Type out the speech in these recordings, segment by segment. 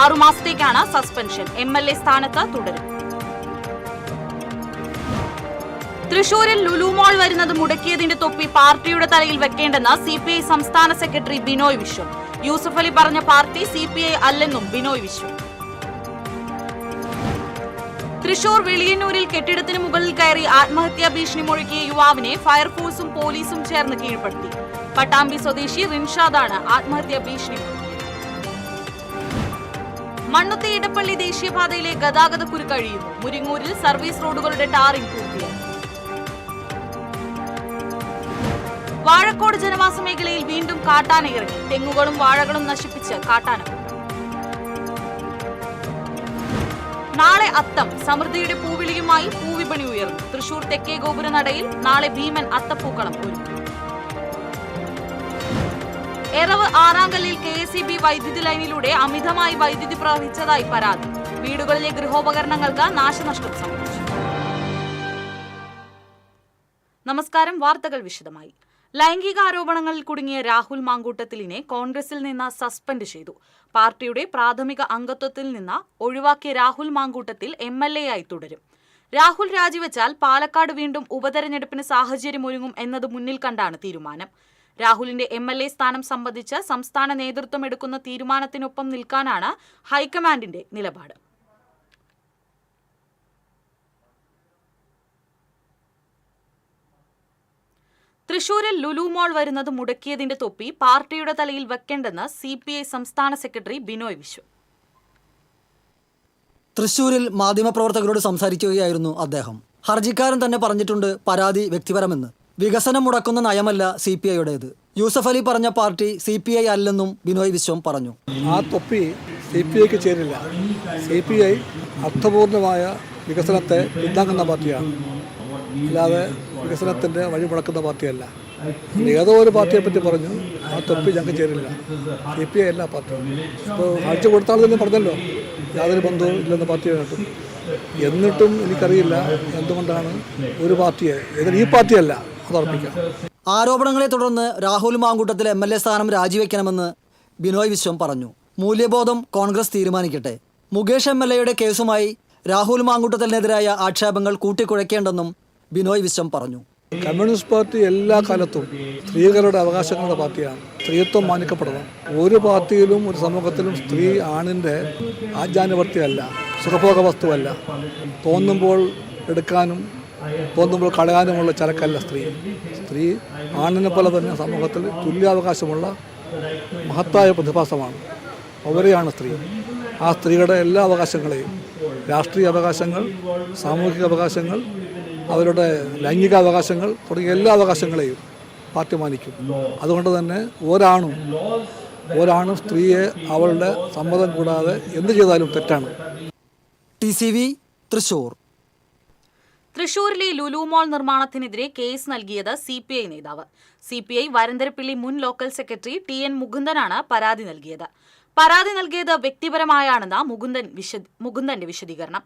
6 മാസത്തേക്കാണ് suspension. MLA സ്ഥാനത്ത് തുടരും. തൃശൂരിൽ ലുലു മോൾ വരുന്നത് മുടക്കിയതിന്റെ തൊപ്പി പാർട്ടിയുടെ തലയിൽ വെക്കേണ്ടെന്ന് CPI സംസ്ഥാന സെക്രട്ടറി ബിനോയ് വിശ്വം. യൂസഫ് അലി പറഞ്ഞ പാർട്ടി CPI അല്ലെന്നും ബിനോയ് വിശ്വം. തൃശൂർ വെളിയന്നൂരിൽ കെട്ടിടത്തിന് മുകളിൽ കയറി ആത്മഹത്യാ ഭീഷണി മുഴക്കിയ യുവാവിനെ ഫയർഫോഴ്സും പോലീസും ചേർന്ന് കീഴ്പ്പെടുത്തി. പട്ടാമ്പി സ്വദേശി റിൻഷാദാണ് ആത്മഹത്യാ ഭീഷണി മുഴക്കിയത്. മണ്ണുത്തി ഇടപ്പള്ളി ദേശീയപാതയിലെ ഗതാഗതക്കുരുക്ക് കഴിയുന്നു. മുരിങ്ങൂരിൽ സർവീസ് റോഡുകളുടെ ടാറിംഗ് പൂർത്തിയായി. വാഴക്കോട് ജനവാസ മേഖലയിൽ വീണ്ടും കാട്ടാന ഇറങ്ങി. തെങ്ങുകളും വാഴകളും നശിപ്പിച്ച് കാട്ടാന. നാളെ അത്തം. സമൃദ്ധിയുടെ പൂവിളിയുമായി പൂവിപണി ഉയർന്നു. തൃശൂർ തെക്കേ ഗോപുരനടയിൽ നാളെ ഭീമൻ അത്തപ്പൂക്കളം ഒരുക്കും. എറവ് ആറാങ്കല്ലിൽ KSEB വൈദ്യുതി ലൈനിലൂടെ അമിതമായി വൈദ്യുതി പ്രവഹിച്ചതായി പരാതി. വീടുകളിലെ ഗൃഹോപകരണങ്ങൾക്ക് നാശനഷ്ടം സംഭവിച്ചു. നമസ്കാരം. വാർത്തകൾ വിശദമായി. ലൈംഗിക ആരോപണങ്ങളിൽ കുടുങ്ങിയ രാഹുൽ മാങ്കൂട്ടത്തിലിനെ കോൺഗ്രസിൽ നിന്ന് സസ്പെൻഡ് ചെയ്തു. പാർട്ടിയുടെ പ്രാഥമിക അംഗത്വത്തിൽ നിന്ന് ഒഴിവാക്കിയ രാഹുൽ മാങ്കൂട്ടത്തിൽ MLA ആയി തുടരും. രാഹുൽ രാജിവെച്ചാൽ പാലക്കാട് വീണ്ടും ഉപതെരഞ്ഞെടുപ്പിന് സാഹചര്യമൊരുങ്ങും എന്നത് മുന്നിൽ കണ്ടാണ് തീരുമാനം. രാഹുലിന്റെ MLA സ്ഥാനം സംബന്ധിച്ച് സംസ്ഥാന നേതൃത്വം എടുക്കുന്ന തീരുമാനത്തിനൊപ്പം നിൽക്കാനാണ് ഹൈക്കമാൻഡിന്റെ നിലപാട്. തൃശൂരിൽ ലുലു മോൾ വരുന്നത് മുടക്കിയതിന്റെ തൊപ്പി പാർട്ടിയുടെ തലയിൽ വെക്കേണ്ടെന്ന് CPI സംസ്ഥാന സെക്രട്ടറി ബിനോയ് വിശ്വം. തൃശൂരിൽ മാധ്യമപ്രവർത്തകരോട് സംസാരിക്കുകയായിരുന്നു അദ്ദേഹം. ഹർജിക്കാരൻ തന്നെ പറഞ്ഞിട്ടുണ്ട് പരാതി വ്യക്തിപരമെന്ന്. വികസനം മുടക്കുന്ന നയമല്ല CPIയുടേത്. യൂസഫ് അലി പറഞ്ഞ പാർട്ടി CPI അല്ലെന്നും ബിനോയ് വിശ്വം പറഞ്ഞു. ആ തൊപ്പി CPIക്ക് ചേരില്ല. CPI അർത്ഥപൂർണമായ വികസനത്തെ പിന്താങ്ങുന്ന പാർട്ടിയാണ്, അല്ലാതെ വികസനത്തിൻ്റെ വഴി മുടക്കുന്ന പാർട്ടിയല്ല. ഏതോ ഒരു പാർട്ടിയെ പറ്റി പറഞ്ഞു, ആ തൊപ്പി ഞങ്ങൾക്ക് ചേരില്ല. CPI അല്ല പാർട്ടി. ഇപ്പോൾ കാഴ്ച കൊടുത്താൽ തന്നെ പറഞ്ഞല്ലോ യാതൊരു ബന്ധവും ഇല്ലെന്ന പാർട്ടിയായിട്ടും. എന്നിട്ടും എനിക്കറിയില്ല എന്തുകൊണ്ടാണ് ഒരു പാർട്ടിയെ, ഈ പാർട്ടിയല്ല, അത് ഉറപ്പിക്കാം. ആരോപണങ്ങളെ തുടർന്ന് രാഹുൽ മാങ്കൂട്ടത്തിൽ MLA സ്ഥാനം രാജിവെക്കണമെന്ന് ബിനോയ് വിശ്വം പറഞ്ഞു. മൂല്യബോധം കോൺഗ്രസ് തീരുമാനിക്കട്ടെ. മുകേഷ് MLAയുടെ കേസുമായി രാഹുൽ മാങ്കൂട്ടത്തിനെതിരായ ആക്ഷേപങ്ങൾ കൂട്ടിക്കുഴയ്ക്കേണ്ടെന്നും ബിനോയ് വിശ്വം പറഞ്ഞു. കമ്മ്യൂണിസ്റ്റ് പാർട്ടി എല്ലാ കാലത്തും സ്ത്രീകളുടെ അവകാശങ്ങളുടെ പാർട്ടിയാണ്. സ്ത്രീത്വം മാനിക്കപ്പെടണം. ഒരു പാർട്ടിയിലും ഒരു സമൂഹത്തിലും സ്ത്രീ ആണിൻ്റെ ആജ്ഞാനുവർത്തിയല്ല, സുഖഭോഗ വസ്തുവല്ല. തോന്നുമ്പോൾ എടുക്കാനും തോന്നുമ്പോൾ കളയാനുമുള്ള ചരക്കല്ല സ്ത്രീ. സ്ത്രീ ആണിനെ പോലെ തന്നെ സമൂഹത്തിൽ തുല്യാവകാശമുള്ള മഹത്തായ പ്രതിഭാസമാണ്. അവരെയാണ് സ്ത്രീ. ആ സ്ത്രീകളുടെ എല്ലാ അവകാശങ്ങളെയും, രാഷ്ട്രീയ അവകാശങ്ങൾ, സാമൂഹിക അവകാശങ്ങൾ, അവരുടെ ലൈംഗിക അവകാശങ്ങൾ തുടങ്ങിയ എല്ലാ അവകാശങ്ങളെയും പാർട്ടി മാനിക്കും. അതുകൊണ്ട് തന്നെ ഒരാണും സ്ത്രീയെ അവളുടെ സമ്മതം കൂടാതെ എന്ത് ചെയ്താലും തെറ്റാണ്. TCV തൃശൂർ. തൃശൂരിലെ ലുലു മോൾ നിർമ്മാണത്തിനെതിരെ കേസ് നൽകിയത് CPI നേതാവ്. CPI വരന്തരപ്പിള്ളി മുൻ ലോക്കൽ സെക്രട്ടറി TN മുകുന്ദനാണ് പരാതി നൽകിയത്. പരാതി നൽകിയത് വ്യക്തിപരമായാണെന്ന മുകുന്ദന്റെ വിശദീകരണം.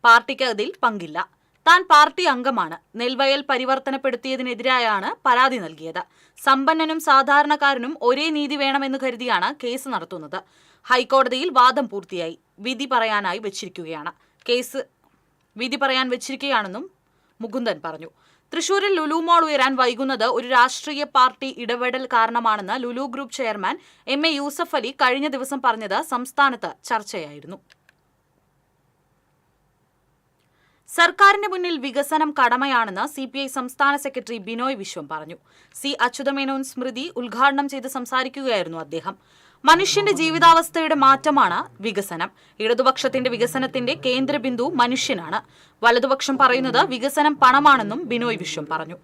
പാർട്ടിക്ക് അതിൽ പങ്കില്ല. താൻ പാർട്ടി അംഗമാണ്. നെൽവയൽ പരിവർത്തനപ്പെടുത്തിയതിനെതിരായാണ് പരാതി നൽകിയത്. സമ്പന്നനും സാധാരണക്കാരനും ഒരേ നീതി വേണമെന്ന് കരുതിയാണ് കേസ് നടത്തുന്നത്. ഹൈക്കോടതിയിൽ വാദം പൂർത്തിയായി. വിധി പറയാൻ വെച്ചിരിക്കുകയാണെന്നും മുകുന്ദൻ പറഞ്ഞു. തൃശൂരിൽ ലുലു മോൾ ഉയരാൻ വൈകുന്നത് ഒരു രാഷ്ട്രീയ പാർട്ടി ഇടപെടൽ കാരണമാണെന്ന് Lulu group chairman MA Yusuf Ali കഴിഞ്ഞ ദിവസം പറഞ്ഞത് സംസ്ഥാനത്ത് ചർച്ചയായിരുന്നു. സർക്കാരിന്റെ മുന്നിൽ വികസനം കടമയാണെന്ന് CPI സംസ്ഥാന സെക്രട്ടറി ബിനോയ് വിശ്വം പറഞ്ഞു. C അച്യുതമേനോൻ സ്മൃതി ഉദ്ഘാടനം ചെയ്ത് സംസാരിക്കുകയായിരുന്നു അദ്ദേഹം. മനുഷ്യന്റെ ജീവിതാവസ്ഥയുടെ മാറ്റമാണ് വികസനം. ഇടതുപക്ഷത്തിന്റെ വികസനത്തിന്റെ കേന്ദ്രബിന്ദു മനുഷ്യനാണ്. വലതുപക്ഷം പറയുന്നത് വികസനം പണമാണെന്നും ബിനോയ് വിശ്വം പറഞ്ഞു.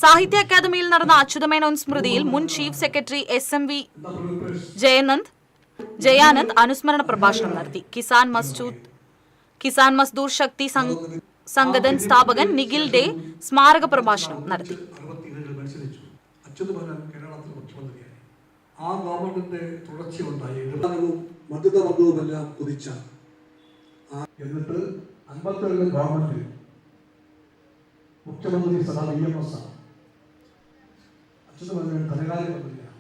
സാഹിത്യ അക്കാദമിയിൽ നടന്ന അച്യുതമേനോൻ സ്മൃതിയിൽ മുൻ ചീഫ് സെക്രട്ടറി SMV ജയാനന്ദ് അനുസ്മരണ പ്രഭാഷണം നടത്തി. കിസാൻ മസ്ദൂർ ശക്തി സംഘടൻ സ്ഥാപകൻ നിഖിൽ ഡേ സ്മാരക പ്രഭാഷണം നടത്തി. ആ ഗവൺമെന്റിന്റെ തുടർച്ചയുണ്ടായി മധ്യവർഗവുമെല്ലാം കുതിച്ച എന്നിട്ട് 52 ഗവൺമെന്റ് മുഖ്യമന്ത്രി സദാ EMS ആണ്. അച്യുതമേനോൻ ധനകാര്യ മന്ത്രിയാണ്.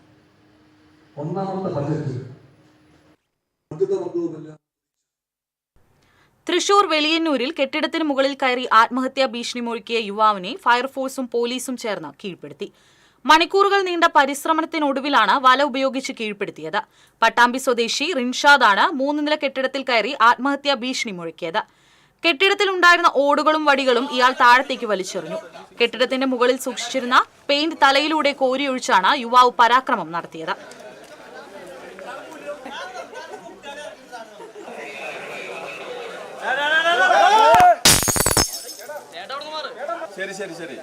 ഒന്നാമത്തെ ബജറ്റ് മർദ്ദിതവർഗവുമെല്ലാം. തൃശൂർ വെളിയന്നൂരിൽ കെട്ടിടത്തിന് മുകളിൽ കയറി ആത്മഹത്യാ ഭീഷണി മുഴക്കിയ യുവാവിനെ ഫയർഫോഴ്സും പോലീസും ചേർന്ന് കീഴ്പ്പെടുത്തി. മണിക്കൂറുകൾ നീണ്ട പരിശ്രമത്തിനൊടുവിലാണ് വല ഉപയോഗിച്ച് കീഴ്പ്പെടുത്തിയത്. പട്ടാമ്പി സ്വദേശി റിൻഷാദാണ് 3 നില കെട്ടിടത്തിൽ കയറി ആത്മഹത്യാ ഭീഷണി മുഴക്കിയത്. കെട്ടിടത്തിലുണ്ടായിരുന്ന ഓടുകളും വടികളും ഇയാൾ താഴത്തേക്ക് വലിച്ചെറിഞ്ഞു. കെട്ടിടത്തിന്റെ മുകളിൽ സൂക്ഷിച്ചിരുന്ന പെയിന്റ് തലയിലൂടെ കോരിയൊഴിച്ചാണ് യുവാവ് പരാക്രമം നടത്തിയത്. ശരി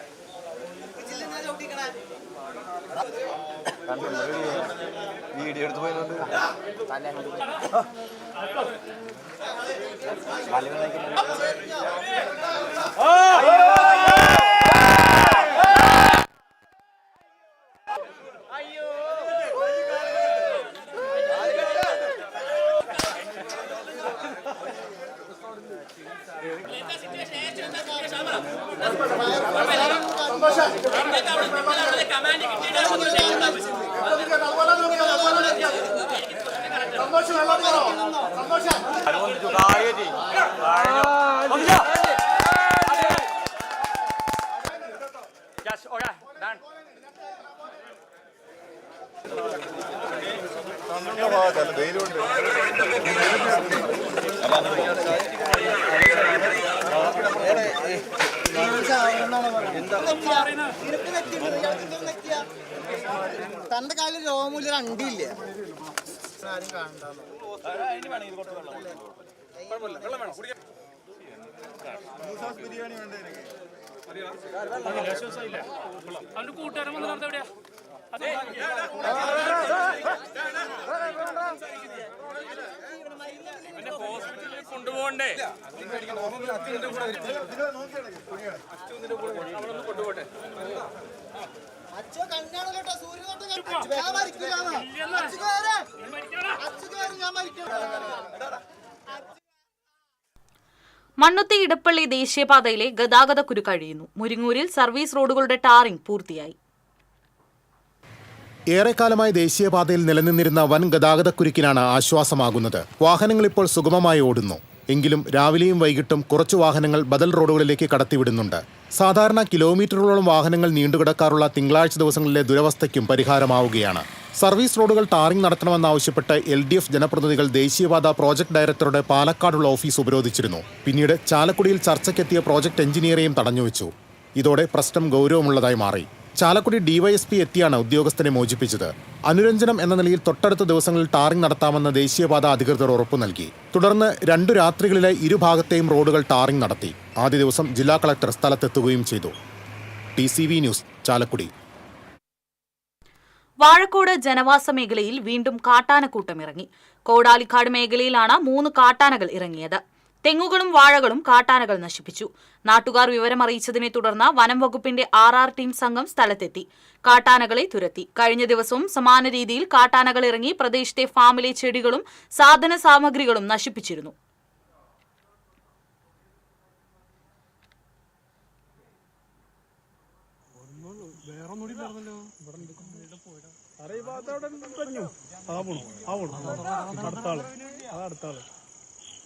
വീഡിയോ എടുത്ത് പോയതുകൊണ്ട് തന്റെ കാലിൽ രോമൂല രണ്ടില്ല. കൂട്ടുകാരൻ വന്ന് നടത്ത എവിടെയാ ഹോസ്പിറ്റലിൽ കൊണ്ടുപോകണ്ടേ? കൊണ്ടുപോട്ടെ. മണ്ണുത്തി ഇടപ്പള്ളി ദേശീയപാതയിലെ ഗതാഗതക്കുരു കഴിയുന്നു. മുരിങ്ങൂരിൽ സർവീസ് റോഡുകളുടെ ടാറിംഗ് പൂർത്തിയായി. ഏറെക്കാലമായി ദേശീയപാതയിൽ നിലനിന്നിരുന്ന വൻ ഗതാഗതക്കുരുക്കിനാണ് ആശ്വാസമാകുന്നത്. വാഹനങ്ങൾ ഇപ്പോൾ സുഗമമായി ഓടുന്നു. എങ്കിലും രാവിലെയും വൈകിട്ടും കുറച്ചു വാഹനങ്ങൾ ബദൽ റോഡുകളിലേക്ക് കടത്തിവിടുന്നുണ്ട്. സാധാരണ കിലോമീറ്ററുകളോളം വാഹനങ്ങൾ നീണ്ടുകിടക്കാറുള്ള തിങ്കളാഴ്ച ദിവസങ്ങളിലെ ദുരവസ്ഥയ്ക്കും പരിഹാരമാവുകയാണ്. സർവീസ് റോഡുകൾ ടാറിംഗ് നടത്തണമെന്നാവശ്യപ്പെട്ട് LDF ജനപ്രതിനിധികൾ ദേശീയപാത പ്രോജക്ട് ഡയറക്ടറുടെ പാലക്കാടുള്ള ഓഫീസ് ഉപരോധിച്ചിരുന്നു. പിന്നീട് ചാലക്കുടിയിൽ ചർച്ചയ്ക്കെത്തിയ പ്രോജക്ട് എഞ്ചിനീയറെയും തടഞ്ഞുവെച്ചു. ഇതോടെ പ്രശ്നം ഗൗരവമുള്ളതായി മാറി. ചാലക്കുടി DYSP എത്തിയാണ് ഉദ്യോഗസ്ഥനെ മോചിപ്പിച്ചത്. അനുരഞ്ജനം എന്ന നിലയിൽ തൊട്ടടുത്ത ദിവസങ്ങളിൽ ടാറിംഗ് നടത്താമെന്ന് ദേശീയപാത അധികൃതർ ഉറപ്പു നൽകി. തുടർന്ന് 2 രാത്രികളിലെ ഇരുഭാഗത്തെയും റോഡുകൾ ടാറിംഗ് നടത്തി. ആദ്യ ദിവസം ജില്ലാ കളക്ടർ സ്ഥലത്തെത്തുകയും ചെയ്തു. TCV news, Chalakudy. വാഴക്കോട് ജനവാസ മേഖലയിൽ വീണ്ടും കാട്ടാനക്കൂട്ടം ഇറങ്ങി. കോടാലിക്കാട് മേഖലയിലാണ് 3 കാട്ടാനകൾ ഇറങ്ങിയത്. തെങ്ങുകളും വാഴകളും കാട്ടാനകൾ നശിപ്പിച്ചു. നാട്ടുകാർ വിവരമറിയിച്ചതിനെ തുടർന്ന് വനം വകുപ്പിന്റെ RR ടീം സംഘം സ്ഥലത്തെത്തി കാട്ടാനകളെ തുരത്തി. കഴിഞ്ഞ ദിവസവും സമാന രീതിയിൽ കാട്ടാനകൾ ഇറങ്ങി പ്രദേശത്തെ ഫാമിലെ ചെടികളും സാധന സാമഗ്രികളും നശിപ്പിച്ചിരുന്നു.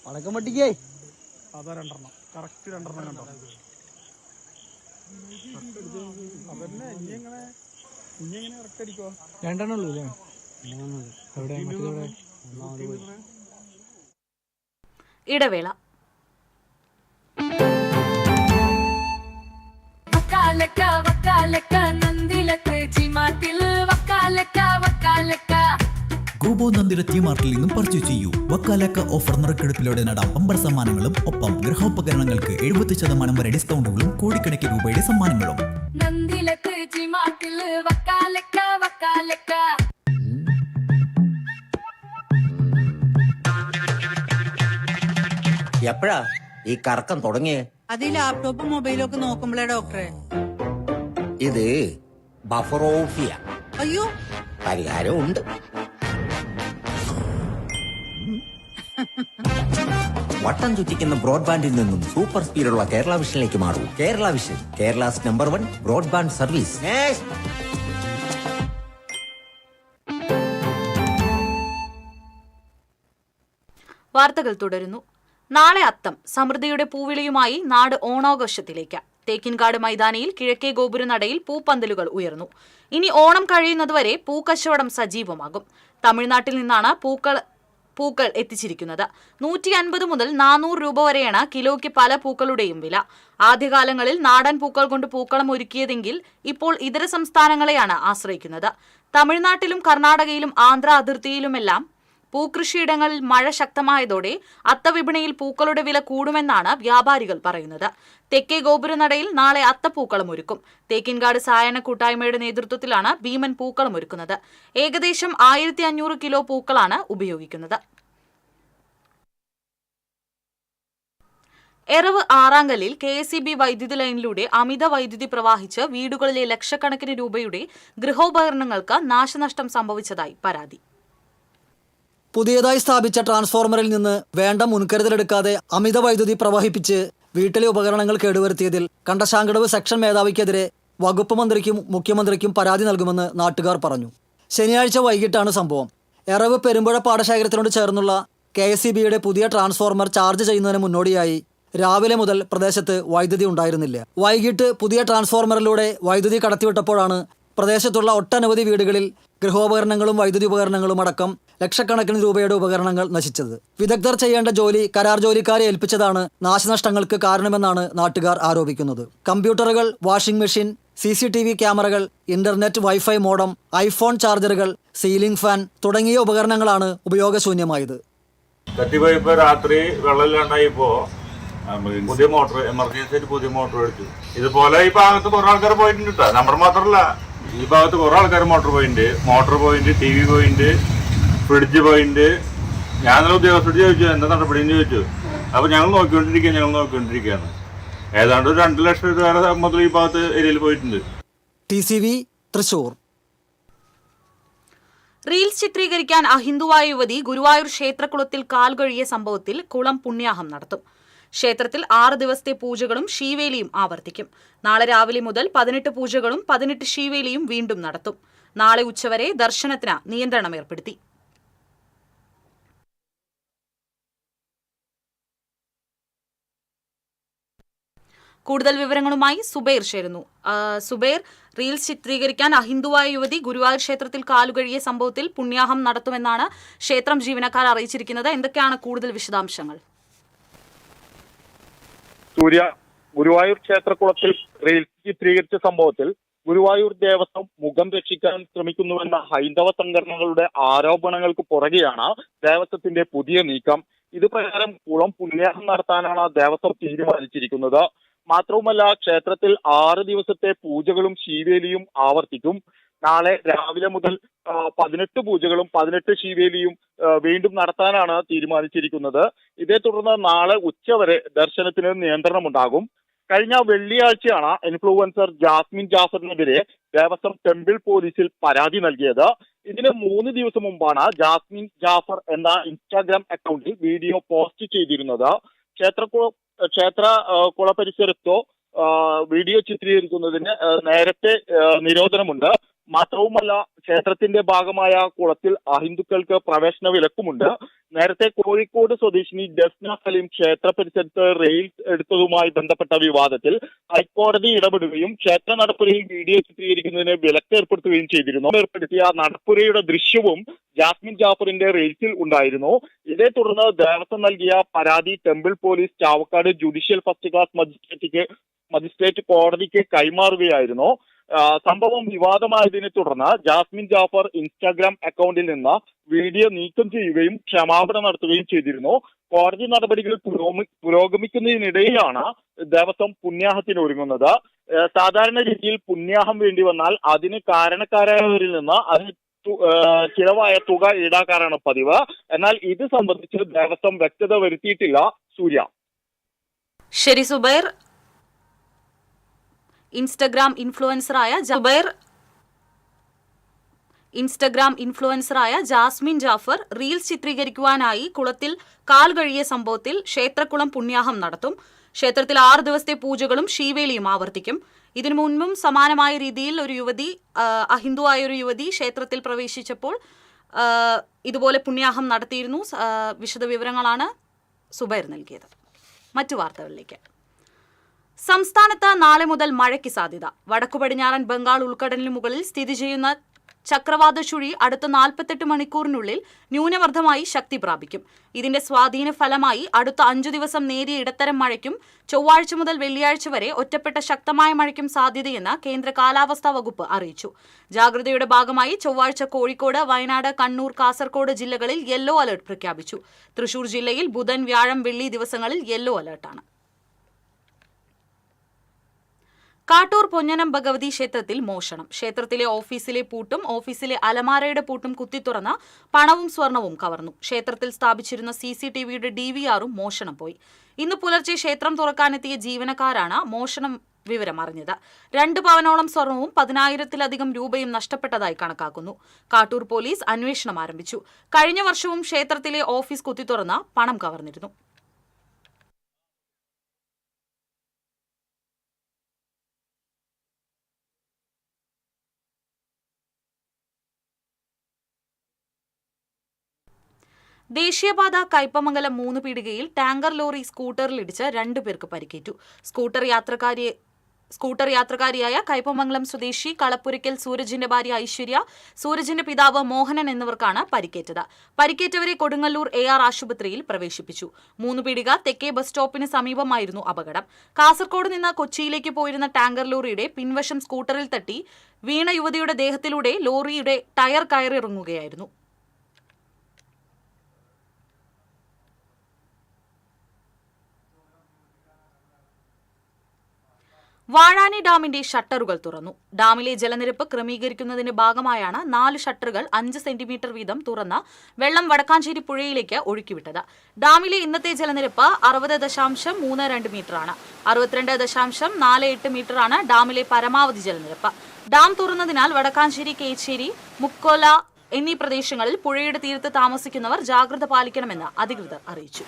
വടക്കം പട്ടിക്കേ അതാ 2 കറക്റ്റ് 2 കണ്ടോ? അതന്നെ ഇനി എങ്ങനെ ഇറക്കടിക്കോ? 2 ഉള്ളൂ അല്ലേ? ഇടവേള. ഗോബോ നന്ദിരത്തി മാർട്ടിൽ നിന്നും പർച്ചേസ് ചെയ്യൂ. വക്കാലക്ക ഓഫർ നറുക്കെടുപ്പിലൂടെ നേടാം ബമ്പർ സമ്മാനങ്ങളും ഒപ്പം ഗൃഹോപകരണങ്ങൾക്ക് 70% വരെ ഡിസ്കൗണ്ടുകളും കോടിക്കണക്കിന് രൂപയുടെ സമ്മാനങ്ങളും. എപ്പോഴാ ഈ കറക്കം തുടങ്ങിയേ? അത് ഈ ലാപ്ടോപ്പും മൊബൈലും ഒക്കെ നോക്കുമ്പോഴേ ഡോക്ടറെ. ഇത് ബഫറോഫിയ. അയ്യോ, പരിഹാരം ഉണ്ട്. വട്ടം ചുറ്റിക്കുന്ന ബ്രോഡ്ബാൻഡിൽ നിന്നും സൂപ്പർ സ്പീഡുള്ള കേരള വിഷനിലേക്ക് മാറൂ. Kerala vision, Kerala's number 1 broadband service. വാർത്തകൾ തുടരുന്നു. നാളെ അത്തം. സമൃദ്ധിയുടെ പൂവിളിയുമായി നാട് ഓണാഘോഷത്തിലേക്ക്. തേക്കിൻകാട് മൈതാനിയിൽ കിഴക്കേ ഗോപുരനടയിൽ പൂപ്പന്തലുകൾ ഉയർന്നു. ഇനി ഓണം കഴിയുന്നതുവരെ പൂക്കച്ചവടം സജീവമാകും. തമിഴ്നാട്ടിൽ നിന്നാണ് പൂക്കൾ എത്തിച്ചിരിക്കുന്നത്. 150 മുതൽ 400 രൂപ വരെയാണ് കിലോയ്ക്ക് പല പൂക്കളുടെയും വില. ആദ്യകാലങ്ങളിൽ നാടൻ പൂക്കൾ കൊണ്ട് പൂക്കളം ഒരുക്കിയതെങ്കിൽ ഇപ്പോൾ ഇതര സംസ്ഥാനങ്ങളെയാണ് ആശ്രയിക്കുന്നത്. തമിഴ്നാട്ടിലും കർണാടകയിലും ആന്ധ്ര അതിർത്തിയിലുമെല്ലാം പൂക്കൃഷിയിടങ്ങളിൽ മഴ ശക്തമായതോടെ അത്തവിപണിയിൽ പൂക്കളുടെ വില കൂടുമെന്നാണ് വ്യാപാരികൾ പറയുന്നത്. തെക്കേ ഗോപുരനടയിൽ നാളെ അത്തപ്പൂക്കളം ഒരുക്കും. തേക്കിൻകാട് സായന കൂട്ടായ്മയുടെ നേതൃത്വത്തിലാണ് ഭീമൻ പൂക്കളം ഒരുക്കുന്നത്. ഏകദേശം 1500 കിലോ പൂക്കളാണ് ഉപയോഗിക്കുന്നത്. എറവ് ആറാങ്കല്ലിൽ KSEB വൈദ്യുതി ലൈനിലൂടെ അമിത വൈദ്യുതി പ്രവാഹിച്ച് വീടുകളിലെ ലക്ഷക്കണക്കിന് രൂപയുടെ ഗൃഹോപകരണങ്ങൾക്ക് നാശനഷ്ടം സംഭവിച്ചതായി പരാതി. പുതിയതായി സ്ഥാപിച്ച ട്രാൻസ്ഫോർമറിൽ നിന്ന് വേണ്ട മുൻകരുതലെടുക്കാതെ അമിത വൈദ്യുതി പ്രവഹിപ്പിച്ച് വീട്ടിലെ ഉപകരണങ്ങൾ കേടുവരുത്തിയതിൽ കണ്ടശാങ്കടവ് സെക്ഷൻ മേധാവിക്കെതിരെ വകുപ്പ് മന്ത്രിക്കും മുഖ്യമന്ത്രിക്കും പരാതി നൽകുമെന്ന് നാട്ടുകാർ പറഞ്ഞു. ശനിയാഴ്ച വൈകിട്ടാണ് സംഭവം. എറവ് പെരുമ്പുഴ പാടശേഖരത്തിനോട് ചേർന്നുള്ള KSEBയുടെ പുതിയ ട്രാൻസ്ഫോർമർ ചാർജ് ചെയ്യുന്നതിന് മുന്നോടിയായി രാവിലെ മുതൽ പ്രദേശത്ത് വൈദ്യുതി ഉണ്ടായിരുന്നില്ല. വൈകിട്ട് പുതിയ ട്രാൻസ്ഫോർമറിലൂടെ വൈദ്യുതി കടത്തിവിട്ടപ്പോഴാണ് പ്രദേശത്തുള്ള ഒട്ടനവധി വീടുകളിൽ ഗൃഹോപകരണങ്ങളും വൈദ്യുതി ഉപകരണങ്ങളും അടക്കം ലക്ഷക്കണക്കിന് രൂപയുടെ ഉപകരണങ്ങൾ നശിച്ചത്. വിദഗ്ധർ ചെയ്യേണ്ട ജോലി കരാർ ജോലിക്കാരെ ഏൽപ്പിച്ചതാണ് നാശനഷ്ടങ്ങൾക്ക് കാരണമെന്നാണ് നാട്ടുകാർ ആരോപിക്കുന്നത്. കമ്പ്യൂട്ടറുകൾ, വാഷിംഗ് മെഷീൻ, CCTV ക്യാമറകൾ, ഇന്റർനെറ്റ്, വൈഫൈ മോഡം, ഐഫോൺ ചാർജറുകൾ, സീലിംഗ് ഫാൻ തുടങ്ങിയ ഉപകരണങ്ങളാണ് ഉപയോഗശൂന്യമായത്. തട്ടിപ്പോയപ്പോ രാത്രി വെള്ളമില്ലാണ്ടായിപ്പോ പുതിയ മോട്ടോർ, എമർജൻസി ആയിട്ട് പുതിയ മോട്ടോർ എടുത്തു. ഇതുപോലെ ഈ ഭാഗത്ത് കുറെ ആൾക്കാർ പോയിട്ടുണ്ട് കേട്ടോ. നമ്മുടെ മാത്രമല്ല, ഈ ഭാഗത്ത് കുറെ ആൾക്കാർ motor point, TV point, fridge point. ഞാൻ ഉദ്യോഗസ്ഥരോട് ചോദിച്ചു എന്താ നടപടിയെന്ന് ചോദിച്ചു. അപ്പൊ ഞങ്ങൾ നോക്കിക്കൊണ്ടിരിക്കുകയാണ്. ഏതാണ്ട് 2 ലക്ഷം രൂപ വരെ മുതൽ ഈ ഭാഗത്ത് ഏരിയയിൽ പോയിട്ടുണ്ട്. TCV തൃശൂർ. റീൽസ് ചിത്രീകരിക്കാൻ അഹിന്ദുവായ യുവതി ഗുരുവായൂർ ക്ഷേത്രകുളത്തിൽ കാൽകഴുകിയ സംഭവത്തിൽ കുളം പുണ്യാഹം നടത്തും. ക്ഷേത്രത്തിൽ 6 ദിവസത്തെ പൂജകളും ശീവേലിയും ആവർത്തിക്കും. നാളെ രാവിലെ മുതൽ 18 പൂജകളും 18 ശീവേലിയും വീണ്ടും നടത്തും. നാളെ ഉച്ചവരെ ദർശനത്തിന് നിയന്ത്രണം ഏർപ്പെടുത്തി. കൂടുതൽ വിവരങ്ങളുമായി സുബൈർ ചേരുന്നു. സുബൈർ, റീൽസ് ചിത്രീകരിക്കാൻ അഹിന്ദുവായ യുവതി ഗുരുവായൂർ ക്ഷേത്രത്തിൽ കാലുകഴുകിയ സംഭവത്തിൽ പുണ്യാഹം നടത്തുമെന്നാണ് ക്ഷേത്രം ജീവനക്കാർ അറിയിച്ചിരിക്കുന്നത്. എന്തൊക്കെയാണ് കൂടുതൽ വിശദാംശങ്ങൾ? ഗുരുവായൂർ ക്ഷേത്രകുളത്തിൽ റീൽസ് ചിത്രീകരിച്ച സംഭവത്തിൽ ഗുരുവായൂർ ദേവസ്വം മുഖം രക്ഷിക്കാൻ ശ്രമിക്കുന്നുവെന്ന ഹൈന്ദവ സംഘടനകളുടെ ആരോപണങ്ങൾക്ക് പുറകെയാണ് ദേവസ്വത്തിന്റെ പുതിയ നീക്കം. ഇത് പ്രകാരം കുളം പുണ്യാഹം നടത്താനാണ് ദേവസ്വം തീരുമാനിച്ചിരിക്കുന്നത്. മാത്രവുമല്ല, ക്ഷേത്രത്തിൽ 6 ദിവസത്തെ പൂജകളും ശീവേലിയും ആവർത്തിക്കും. നാളെ രാവിലെ മുതൽ 18 പൂജകളും 18 ശീവേലിയും വീണ്ടും നടത്താനാണ് തീരുമാനിച്ചിരിക്കുന്നത്. ഇതേ തുടർന്ന് നാളെ ഉച്ചവരെ ദർശനത്തിന് നിയന്ത്രണമുണ്ടാകും. കഴിഞ്ഞ വെള്ളിയാഴ്ചയാണ് ഇൻഫ്ലുവൻസർ ജാസ്മിൻ ജാഫറിനെതിരെ ദേവസ്വം ടെമ്പിൾ പോലീസിൽ പരാതി നൽകിയത്. ഇതിന് 3 ദിവസം മുമ്പാണ് ജാസ്മിൻ ജാഫർ എന്ന ഇൻസ്റ്റാഗ്രാം അക്കൗണ്ടിൽ വീഡിയോ പോസ്റ്റ് ചെയ്തിരുന്നത്. ക്ഷേത്ര കുള പരിസരത്തോ വീഡിയോ ചിത്രീകരിക്കുന്നതിന് നേരത്തെ നിരോധനമുണ്ട്. മാത്രവുമല്ല, ക്ഷേത്രത്തിന്റെ ഭാഗമായ കുളത്തിൽ അഹിന്ദുക്കൾക്ക് പ്രവേശന വിലക്കുമുണ്ട്. നേരത്തെ കോഴിക്കോട് സ്വദേശിനി ജസ്ന സലീം ക്ഷേത്ര പരിസരത്ത് റെയിൽസ് എടുത്തതുമായി ബന്ധപ്പെട്ട വിവാദത്തിൽ ഹൈക്കോടതി ഇടപെടുകയും ക്ഷേത്ര നടപ്പുരയിൽ വീഡിയോ ചിത്രീകരിക്കുന്നതിന് വിലക്ക് ഏർപ്പെടുത്തുകയും ചെയ്തിരുന്നു. ഏർപ്പെടുത്തിയ നടപ്പുരയുടെ ദൃശ്യവും ജാസ്മിൻ ജാഫറിന്റെ റെയിൽസിൽ ഉണ്ടായിരുന്നു. ഇതേ തുടർന്ന് ദേവസ്വം നൽകിയ പരാതി temple police Chavakkad judicial first class magistrate കോടതിക്ക് കൈമാറുകയായിരുന്നു. സംഭവം വിവാദമായതിനെ തുടർന്ന് ജാസ്മിൻ ജാഫർ ഇൻസ്റ്റാഗ്രാം അക്കൗണ്ടിൽ നിന്ന് വീഡിയോ നീക്കം ചെയ്യുകയും ക്ഷമാപണം നടത്തുകയും ചെയ്തിരുന്നു. കോടതി നടപടികൾ പുരോഗമിക്കുന്നതിനിടെയാണ് ദേവസ്വം പുണ്യാഹത്തിന് ഒരുങ്ങുന്നത്. സാധാരണ രീതിയിൽ പുണ്യാഹം വേണ്ടി വന്നാൽ അതിന് കാരണക്കാരായവരിൽ നിന്ന് അതിന് ചിലവായ തുക ഈടാക്കാറാണ് പതിവ്. എന്നാൽ ഇത് സംബന്ധിച്ച് ദേവസ്വം വ്യക്തത വരുത്തിയിട്ടില്ല. സൂര്യ. ശരി സുബൈർ. ഇൻസ്റ്റഗ്രാം ഇൻഫ്ലുവൻസറായ ജാസ്മിൻ ജാഫർ റീൽസ് ചിത്രീകരിക്കുവാനായി കുളത്തിൽ കാൽ കഴുകിയ സംഭവത്തിൽ ക്ഷേത്രക്കുളം പുണ്യാഹം നടത്തും. ക്ഷേത്രത്തിൽ 6 ദിവസത്തെ പൂജകളും ശീവേലിയും ആവർത്തിക്കും. ഇതിനു മുൻപും സമാനമായ രീതിയിൽ അഹിന്ദുവായ ഒരു യുവതി ക്ഷേത്രത്തിൽ പ്രവേശിച്ചപ്പോൾ ഇതുപോലെ പുണ്യാഹം നടത്തിയിരുന്നു. വിശദവിവരങ്ങളാണ് സുബൈർ നൽകിയത്. മറ്റു വാർത്തകളിലേക്ക്. സംസ്ഥാനത്ത് നാളെ മുതൽ മഴയ്ക്ക് സാധ്യത. വടക്കു പടിഞ്ഞാറൻ ബംഗാൾ ഉൾക്കടലിന് മുകളിൽ സ്ഥിതി ചെയ്യുന്ന ചക്രവാത ചുഴി അടുത്ത 48 മണിക്കൂറിനുള്ളിൽ ന്യൂനമർദ്ദമായി ശക്തി പ്രാപിക്കും. ഇതിന്റെ സ്വാധീന ഫലമായി അടുത്ത 5 ദിവസം നേരിയ ഇടത്തരം മഴയ്ക്കും ചൊവ്വാഴ്ച മുതൽ വെള്ളിയാഴ്ച വരെ ഒറ്റപ്പെട്ട ശക്തമായ മഴയ്ക്കും സാധ്യതയെന്ന് കേന്ദ്ര കാലാവസ്ഥാ വകുപ്പ് അറിയിച്ചു. ജാഗ്രതയുടെ ഭാഗമായി ചൊവ്വാഴ്ച കോഴിക്കോട്, വയനാട്, കണ്ണൂർ, കാസർഗോഡ് ജില്ലകളിൽ യെല്ലോ അലർട്ട് പ്രഖ്യാപിച്ചു. തൃശൂർ ജില്ലയിൽ ബുധൻ, വ്യാഴം, വെള്ളി ദിവസങ്ങളിൽ യെല്ലോ അലർട്ടാണ്. കാട്ടൂർ പൊന്നനം ഭഗവതി ക്ഷേത്രത്തിൽ മോഷണം. ക്ഷേത്രത്തിലെ ഓഫീസിലെ പൂട്ടും ഓഫീസിലെ അലമാരയുടെ പൂട്ടും കുത്തിത്തുറന്ന് പണവും സ്വർണവും കവർന്നു. ക്ഷേത്രത്തിൽ സ്ഥാപിച്ചിരുന്ന CCTVയുടെ DVRും മോഷണം പോയി. ഇന്ന് പുലർച്ചെ ക്ഷേത്രം തുറക്കാനെത്തിയ ജീവനക്കാരാണ് മോഷണം വിവരം അറിഞ്ഞത്. 2 പവനോളം സ്വർണവും 10,000-ലധികം രൂപയും നഷ്ടപ്പെട്ടതായി കണക്കാക്കുന്നു. കാട്ടൂർ പോലീസ് അന്വേഷണം ആരംഭിച്ചു. കഴിഞ്ഞ വർഷവും ക്ഷേത്രത്തിലെ ഓഫീസ് കുത്തിത്തുറന്ന് പണം കവർന്നിരുന്നു. ദേശീയപാത കയ്പമംഗലം 3 പീടികയിൽ ടാങ്കർ ലോറി സ്കൂട്ടറിലിടിച്ച് 2 പേർക്ക് പരിക്കേറ്റു. സ്കൂട്ടർ യാത്രക്കാരിയായ കയ്പമംഗലം സ്വദേശി കളപ്പുരയ്ക്കൽ സൂരജിന്റെ ഭാര്യ ഐശ്വര്യ, സൂരജിന്റെ പിതാവ് മോഹനൻ എന്നിവർക്കാണ് പരിക്കേറ്റത്. പരിക്കേറ്റവരെ കൊടുങ്ങല്ലൂർ AR ആശുപത്രിയിൽ പ്രവേശിപ്പിച്ചു. 3 പീടിക തെക്കേ ബസ് സ്റ്റോപ്പിന് സമീപമായിരുന്നു അപകടം. കാസർഗോഡ് നിന്ന് കൊച്ചിയിലേക്ക് പോയിരുന്ന ടാങ്കർ ലോറിയുടെ പിൻവശം സ്കൂട്ടറിൽ തട്ടി വീണ യുവതിയുടെ ദേഹത്തിലൂടെ ലോറിയുടെ ടയർ കയറിയിറങ്ങുകയായിരുന്നു. വാഴാനി ഡാമിന്റെ ഷട്ടറുകൾ തുറന്നു. ഡാമിലെ ജലനിരപ്പ് ക്രമീകരിക്കുന്നതിന്റെ ഭാഗമായാണ് 4 ഷട്ടറുകൾ 5 സെന്റിമീറ്റർ വീതം തുറന്ന് വെള്ളം വടക്കാഞ്ചേരി പുഴയിലേക്ക് ഒഴുക്കിവിട്ടത്. ഡാമിലെ ഇന്നത്തെ ജലനിരപ്പ് 60.32 മീറ്ററാണ്. 62.48 മീറ്ററാണ് ഡാമിലെ പരമാവധി ജലനിരപ്പ്. ഡാം തുറന്നതിനാൽ വടക്കാഞ്ചേരി, കേച്ചേരി, മുക്കോല എന്നീ പ്രദേശങ്ങളിൽ പുഴയുടെ തീരത്ത് താമസിക്കുന്നവർ ജാഗ്രത പാലിക്കണമെന്ന് അധികൃതർ അറിയിച്ചു.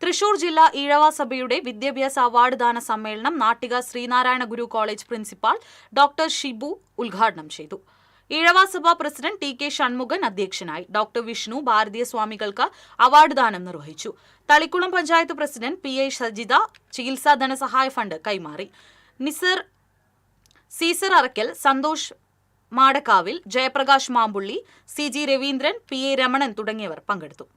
തൃശൂർ ജില്ലാ ഈഴവ സഭയുടെ വിദ്യാഭ്യാസ അവാർഡ് ദാന സമ്മേളനം നാട്ടിക ശ്രീനാരായണ ഗുരു കോളേജ് പ്രിൻസിപ്പാൾ ഡോക്ടർ ഷിബു ഉദ്ഘാടനം ചെയ്തു. ഈഴവ സഭ പ്രസിഡന്റ് TK ഷൺമുഖൻ അധ്യക്ഷനായി. ഡോക്ടർ വിഷ്ണു ഭാരതീയ സ്വാമികൾക്ക് അവാർഡ് ദാനം നിർവഹിച്ചു. തളിക്കുളം പഞ്ചായത്ത് പ്രസിഡന്റ് PI സജിത ചികിത്സാ ധനസഹായ ഫണ്ട് കൈമാറി. Caesar Arakkal, Santhosh Madakkavil, Jayaprakash Mampully, CG Raveendran, PA Ramanan തുടങ്ങിയവർ പങ്കെടുത്തു.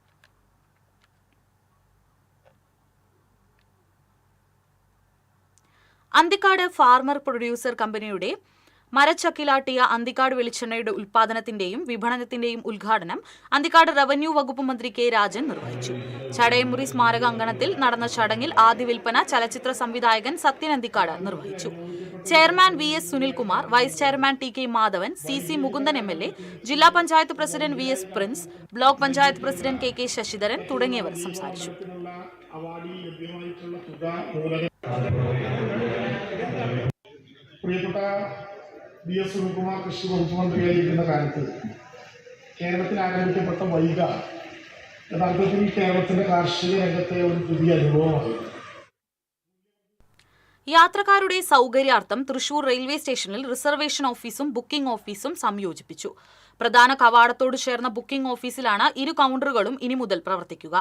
അന്തിക്കാട് ഫാർമർ പ്രൊഡ്യൂസർ കമ്പനിയുടെ മരച്ചക്കിലാട്ടിയ അന്തിക്കാട് വെളിച്ചെണ്ണയുടെ ഉൽപ്പാദനത്തിന്റെയും വിപണനത്തിന്റെയും ഉദ്ഘാടനം അന്തിക്കാട് റവന്യൂ വകുപ്പ് മന്ത്രി K രാജൻ നിർവഹിച്ചു. ചടയമുറി സ്മാരക അങ്കണത്തിൽ നടന്ന ചടങ്ങിൽ ആദ്യ വിൽപ്പന ചലച്ചിത്ര സംവിധായകൻ സത്യൻ അന്തിക്കാട് നിർവഹിച്ചു. Chairman VS Sunilkumar, vice chairman TK Madhavan, CC Mukundan MLA, ജില്ലാ panchayat president VS Prince, block panchayat president KK Sasidharan തുടങ്ങിയവർ സംസാരിച്ചു. പ്രിയപ്പെട്ട VS സുനിൽകുമാർ കൃഷി വകുപ്പ് മന്ത്രിയായിരിക്കുന്ന കാലത്ത് കേരളത്തിൽ ആരംഭിക്കപ്പെട്ട വൈഗ യഥാർത്ഥത്തിൽ കേരളത്തിന്റെ കാർഷിക രംഗത്തെ ഒരു പുതിയ അനുഭവമാണ്. യാത്രക്കാരുടെ സൗകര്യാർത്ഥം തൃശൂർ റെയിൽവേ സ്റ്റേഷനിൽ റിസർവേഷൻ ഓഫീസും ബുക്കിംഗ് ഓഫീസും സംയോജിപ്പിച്ചു. പ്രധാന കവാടത്തോട് ചേർന്ന ബുക്കിംഗ് ഓഫീസിലാണ് 2 കൗണ്ടറുകളും ഇനി മുതൽ പ്രവർത്തിക്കുക.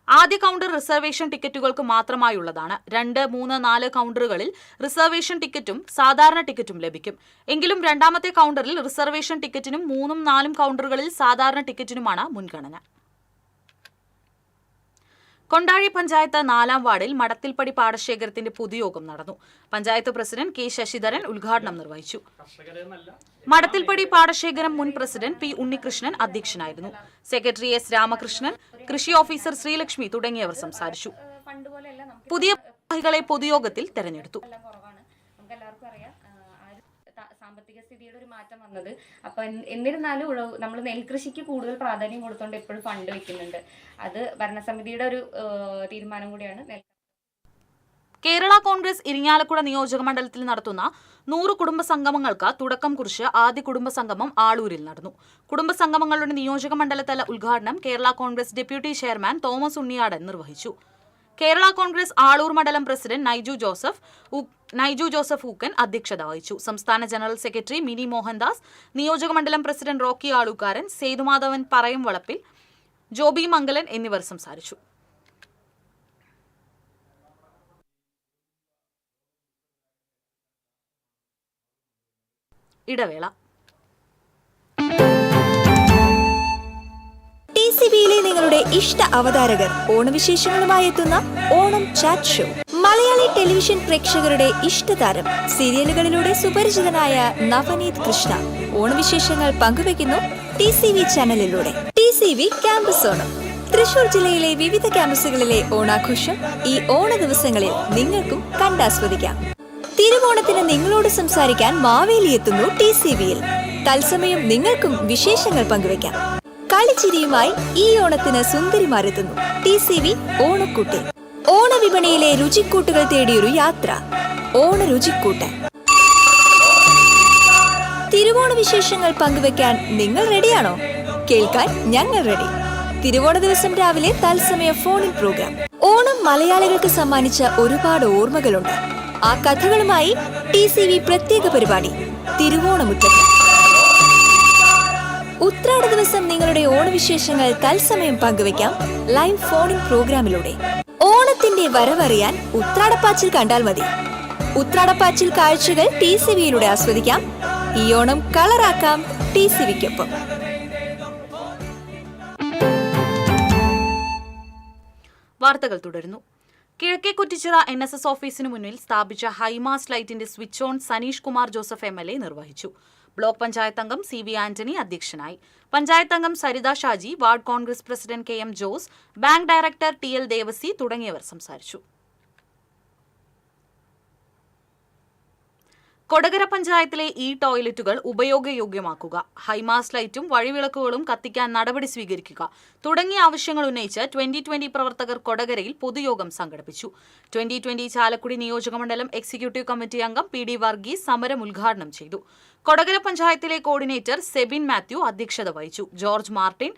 ആദ്യ കൗണ്ടർ റിസർവേഷൻ ടിക്കറ്റുകൾക്ക് മാത്രമായുള്ളതാണ്. 2, 3, 4 കൗണ്ടറുകളിൽ റിസർവേഷൻ ടിക്കറ്റും സാധാരണ ടിക്കറ്റും ലഭിക്കും. എങ്കിലും രണ്ടാമത്തെ കൗണ്ടറിൽ റിസർവേഷൻ ടിക്കറ്റിനും 3, 4 കൗണ്ടറുകളിൽ സാധാരണ ടിക്കറ്റിനുമാണ് മുൻഗണന. കൊണ്ടാഴി പഞ്ചായത്ത് 4-ാം വാർഡിൽ മടത്തിൽപ്പടി പാടശേഖരത്തിന്റെ പൊതുയോഗം നടന്നു. പഞ്ചായത്ത് പ്രസിഡന്റ് K ശശിധരൻ ഉദ്ഘാടനം നിർവഹിച്ചു. മടത്തിൽപ്പടി പാടശേഖരം മുൻ പ്രസിഡന്റ് P ഉണ്ണികൃഷ്ണൻ അധ്യക്ഷനായിരുന്നു. സെക്രട്ടറി S രാമകൃഷ്ണൻ, കൃഷി ഓഫീസർ ശ്രീലക്ഷ്മി തുടങ്ങിയവർ സംസാരിച്ചു. പുതിയ ഭാരവാഹികളെ പൊതുയോഗത്തിൽ തെരഞ്ഞെടുത്തു. സാമ്പത്തിക സ്ഥിതിയുടെ ഒരു മാറ്റം വന്നത്. അപ്പൊ എന്നിരുന്നാലും നമ്മൾ നെൽകൃഷിക്ക് കൂടുതൽ പ്രാധാന്യം കൊടുത്തോണ്ട് എപ്പോഴും ഫണ്ട് വെക്കുന്നുണ്ട്. അത് ഭരണസമിതിയുടെ ഒരു തീരുമാനം കൂടിയാണ്. കേരള കോൺഗ്രസ് ഇരിങ്ങാലക്കുട നിയോജക മണ്ഡലത്തിൽ നടത്തുന്ന 100 കുടുംബ സംഗമങ്ങൾക്ക് തുടക്കം കുറിച്ച് ആദ്യ കുടുംബ സംഗമം ആളൂരിൽ നടന്നു. കുടുംബ സംഗമങ്ങളുടെ നിയോജക മണ്ഡലതല ഉദ്ഘാടനം Kerala Congress deputy chairman Thomas Unniyadan നിർവഹിച്ചു. കേരള കോൺഗ്രസ് ആളൂർ മണ്ഡലം പ്രസിഡന്റ് നൈജു ജോസഫ് ഊക്കൻ അധ്യക്ഷത വഹിച്ചു. സംസ്ഥാന ജനറൽ സെക്രട്ടറി മിനി മോഹൻദാസ്, നിയോജക മണ്ഡലം പ്രസിഡന്റ് റോക്കി ആളൂക്കാരൻ, സേതുമാധവൻ പറയം വളപ്പിൽ, ജോബി മംഗലൻ എന്നിവർ സംസാരിച്ചു. ഇടവേള. TCBയിലെ നിങ്ങളുടെ ഇഷ്ട അവതാരകർ ഓണവിശേഷങ്ങളുമായി എത്തുന്ന Onam chat show. Malayali television പ്രേക്ഷകരുടെ ഇഷ്ടതാരം, സീരിയലുകളിലൂടെ സുപരിചിതനായ നവനീത് കൃഷ്ണ ഓണവിശേഷങ്ങൾ പങ്കുവയ്ക്കുന്നു TCB ചാനലിലൂടെ. TCB campus Onam. തൃശൂർ ജില്ലയിലെ വിവിധ ക്യാമ്പസുകളിലെ ഓണാഘോഷം ഈ ഓണ ദിവസങ്ങളിൽ നിങ്ങൾക്കും കണ്ടാസ്വദിക്കാം. തിരുവോണത്തിന് നിങ്ങളോട് സംസാരിക്കാൻ മാവേലി എത്തുന്നു TCBയിൽ. തത്സമയം നിങ്ങൾക്കും വിശേഷങ്ങൾ പങ്കുവയ്ക്കാം. കളിച്ചിരിയുമായി ഈ ഓണത്തിന് സുന്ദരിമാരെത്തുന്നു TCB ഓണക്കൂട്ടിൽ. ഓണവിപണിയിലെ രുചിക്കൂട്ടുകൾ തേടിയൊരു യാത്ര, ഓണ രുചിക്കൂട്ട്. തിരുവോണ വിശേഷങ്ങൾ പങ്കുവയ്ക്കാൻ നിങ്ങൾ റെഡിയാണോ? കേൾക്കാൻ ഞങ്ങൾ റെഡി. തിരുവോണ ദിവസം രാവിലെ തത്സമയ ഫോണിൻ പ്രോഗ്രാം. ഓണം മലയാളികൾക്ക് സമ്മാനിച്ച ഒരുപാട് ഓർമ്മകളുണ്ട്. ആ കഥകളുമായി TCB പ്രത്യേക പരിപാടി തിരുവോണമുറ്റത്ത്. ഉത്രാട ദിവസം നിങ്ങളുടെ ഓണവിശേഷങ്ങൾ തത്സമയം പങ്കുവയ്ക്കാം ലൈവ് ഫോണിൻ പ്രോഗ്രാമിലൂടെ. ഓണത്തിന്റെ വരവറിയാൻ ഉത്രാടപ്പാച്ചിൽ കണ്ടാൽ മതി. ഉത്രാടപ്പാച്ചിൽ കാഴ്ചകൾ TCBയിലൂടെ ആസ്വദിക്കാം. ഈ ഓണം കളറാക്കാം TCBക്കൊപ്പം. വാർത്തകൾ തുടരുന്നു. കിഴക്കേ കുറ്റിച്ചിറ NSS ഓഫീസിനു മുന്നിൽ സ്ഥാപിച്ച ഹൈമാസ്റ്റ് ലൈറ്റിന്റെ switch on Saneesh Kumar Joseph MLA നിർവഹിച്ചു. ബ്ലോക്ക് പഞ്ചായത്ത് അംഗം CB ആന്റണി അധ്യക്ഷനായി. പഞ്ചായത്ത് അംഗം Saritha Shaji, ward Congress president KM Jose, bank director TL Devassy തുടങ്ങിയവർ സംസാരിച്ചു. കൊടകര പഞ്ചായത്തിലെ ടോയ്ലറ്റുകൾ ഉപയോഗയോഗ്യമാക്കുക, ഹൈമാസ്റ്റ് ലൈറ്റും വഴിവിളക്കുകളും കത്തിക്കാൻ നടപടി സ്വീകരിക്കുക തുടങ്ങിയ ആവശ്യങ്ങൾ ഉന്നയിച്ച് 2020 പ്രവർത്തകർ കൊടകരയിൽ പൊതുയോഗം സംഘടിപ്പിച്ചു. 2020 ചാലക്കുടി നിയോജകമണ്ഡലം എക്സിക്യൂട്ടീവ് കമ്മിറ്റി അംഗം PD വർഗീസ് സമരം ഉദ്ഘാടനം ചെയ്തു. കൊടകര പഞ്ചായത്തിലെ കോർഡിനേറ്റർ സെബിൻ മാത്യു അധ്യക്ഷത വഹിച്ചു. George Martin,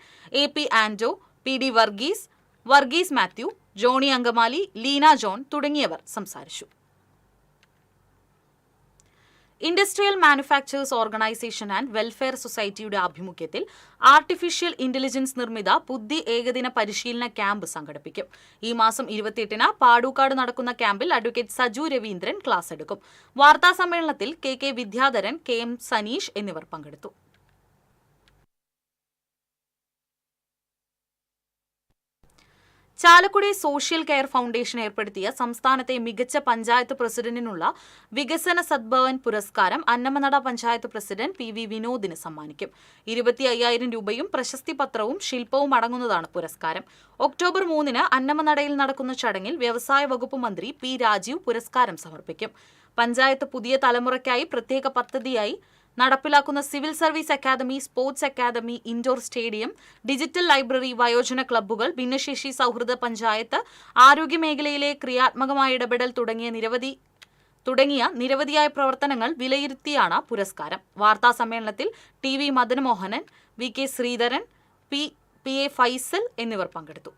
AP Anto, PD Varghese Mathew, Johnny Angamaly, Leena John തുടങ്ങിയവർ സംസാരിച്ചു. Industrial manufacturers organisation and welfare സൊസൈറ്റിയുടെ ആഭിമുഖ്യത്തിൽ ആർട്ടിഫിഷ്യൽ ഇന്റലിജൻസ് നിർമ്മിത ബുദ്ധി ഏകദിന പരിശീലന ക്യാമ്പ് സംഘടിപ്പിക്കും. ഈ മാസം 28-ന് പാടൂക്കാട് നടക്കുന്ന ക്യാമ്പിൽ അഡ്വക്കേറ്റ് സജു രവീന്ദ്രൻ ക്ലാസ് എടുക്കും. വാർത്താ സമ്മേളനത്തിൽ KK വിദ്യാധരൻ, KM സനീഷ് എന്നിവർ പങ്കെടുത്തു. ചാലക്കുടി സോഷ്യൽ കെയർ ഫൗണ്ടേഷൻ ഏർപ്പെടുത്തിയ സംസ്ഥാനത്തെ മികച്ച പഞ്ചായത്ത് പ്രസിഡന്റിനുള്ള വികസന സദ്ഭവൻ പുരസ്കാരം അന്നമനട പഞ്ചായത്ത് പ്രസിഡന്റ് PV വിനോദിന് സമ്മാനിക്കും. 25,000 രൂപയും പ്രശസ്തി പത്രവും ശില്പവും അടങ്ങുന്നതാണ് പുരസ്കാരം. ഒക്ടോബർ 3-ന് അന്നമനടയിൽ നടക്കുന്ന ചടങ്ങിൽ വ്യവസായ വകുപ്പ് മന്ത്രി P രാജീവ് പുരസ്കാരം സമർപ്പിക്കും. പഞ്ചായത്ത് പുതിയ തലമുറയ്ക്കായി പ്രത്യേക പദ്ധതിയായി നടപ്പിലാക്കുന്ന civil service academy, sports academy, indoor stadium, digital library, വയോജന ക്ലബ്ബുകൾ, ഭിന്നശേഷി സൗഹൃദ പഞ്ചായത്ത്, ആരോഗ്യമേഖലയിലെ ക്രിയാത്മകമായ ഇടപെടൽ തുടങ്ങിയ നിരവധിയായ പ്രവർത്തനങ്ങൾ വിലയിരുത്തിയാണ് പുരസ്കാരം. വാർത്താ സമ്മേളനത്തിൽ TV Madanamohanan, VK Sreedharan, PA Faisal എന്നിവർ പങ്കെടുത്തു.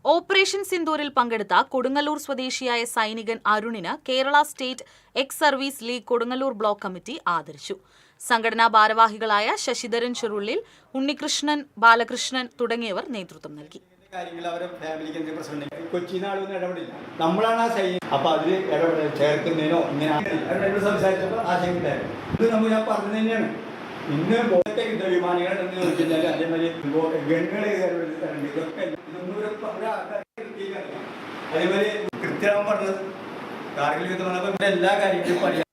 ഓപ്പറേഷൻ സിന്ദൂരിൽ പങ്കെടുത്ത കൊടുങ്ങല്ലൂർ സ്വദേശിയായ സൈനികൻ അരുണിന് Kerala state ex service league Kodungallur block committee ആദരിച്ചു. സംഘടനാ ഭാരവാഹികളായ ശശിധരൻ ചെറുള്ളിൽ, ഉണ്ണികൃഷ്ണൻ, ബാലകൃഷ്ണൻ തുടങ്ങിയവർ നേതൃത്വം നൽകി. കൊച്ചിയിൽ ആളൊന്നും ഇടപെടില്ല, നമ്മളാണ് ആ സൈന്യം. അപ്പൊ അതിൽ ഇടപെടൽ ചേർക്കുന്നതിനോ ഇങ്ങനെ സംസാരിച്ചപ്പോൾ ആശങ്കയുണ്ടായിരുന്നു. ഇത് നമ്മൾ ഞാൻ പറഞ്ഞു തന്നെയാണ്. ഇന്ന് ബോധത്തെ യുദ്ധവിമാനികൾ എന്ന് ചോദിച്ചാൽ അതേമാതിരി ഗണ്ണുകൾ ഇതൊക്കെ അതേമാതിരി കൃത്യമാവും പറഞ്ഞത്. കാർഗിൽ യുദ്ധം വന്നപ്പോൾ എല്ലാ കാര്യങ്ങളും പറയാം.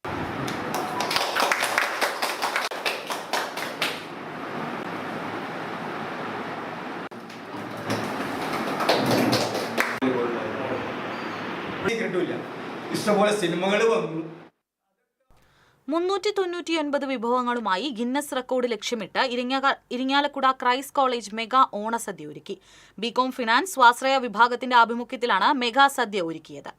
കിട്ടില്ല, ഇഷ്ടംപോലെ സിനിമകൾ വന്നു. 399 വിഭവങ്ങളുമായി ഗിന്നസ് റെക്കോർഡ് ലക്ഷ്യമിട്ട് ഇരിങ്ങാലക്കുട ക്രൈസ്റ്റ് കോളേജ് മെഗാ ഓണസദ്യ ഒരുക്കി. ബികോം ഫിനാൻസ് സ്വാശ്രയ വിഭാഗത്തിന്റെ ആഭിമുഖ്യത്തിലാണ് മെഗാ സദ്യ ഒരുക്കിയത്.